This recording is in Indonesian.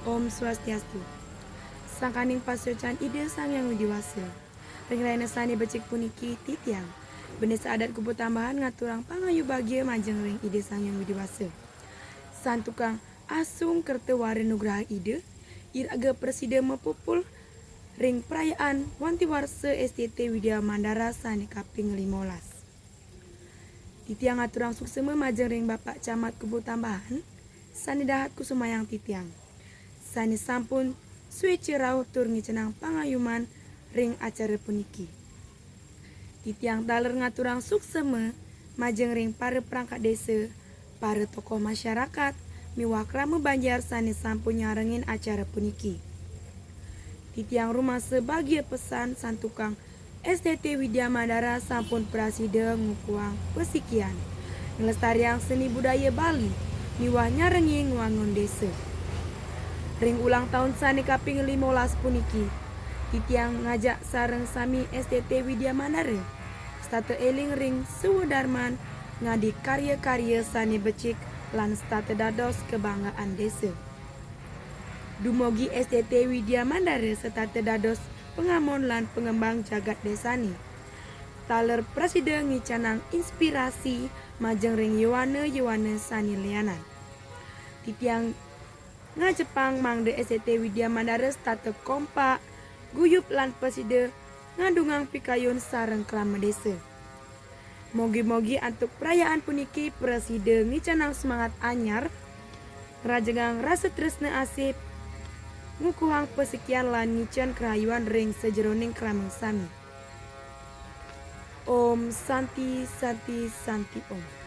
Om Swastiastu. Sangkaning pasocan ide sang yang widiwasa. Ringraina sani becik puniki titiang. Benesa adat kubu tambahan ngaturang pangayu bagia majeng ring ide sang yang widiwasa. San tukang asung kerte ware nugraha ide. Iraga presiden mepupul ring perayaan wanti warse STT Widya Mandara sani kaping 15. Titiang ngaturang suksema majeng ring bapak camat kubu tambahan. Sani dahat kusumayang titiang. Sani sampun suci rauh tur ngicenang pangayuman ring acara puniki. Titiang taler ngaturang suksema majeng ring para perangkat desa, para tokoh masyarakat, miwah krama Banjar sani sampun nyarengin acara puniki. Titiang rumah sebagai pesan santukang STT Widya Mandara sampun prasida ngukuang pesikian ngelestariang seni budaya Bali miwah nyarengi nguangun desa. Ring ulang tahun sani kaping 15 puniki, titiang ngajak sareng sami STT Widya Mandara state eling ring suwudarman ngadi karya-karya sani becik lan state dados kebanggaan desa. Dumogi STT Widya Mandara state dados pengamon lan pengembang jagat desani. Taler presiden ngicanang inspirasi majeng ring yuwana sani lianan. Titiang ngajepang mangde STT Widya Mandara state kompak, guyup lan peside ngadungang pikayun sareng krama desa. Mogi-mogi antuk perayaan puniki preside ngicanang semangat anyar, rajengang rasa tresna asip, ngukuhang pesekian lan ngican kerayuan ring sejeroning krameng sami. Om Santi Santi Santi Om.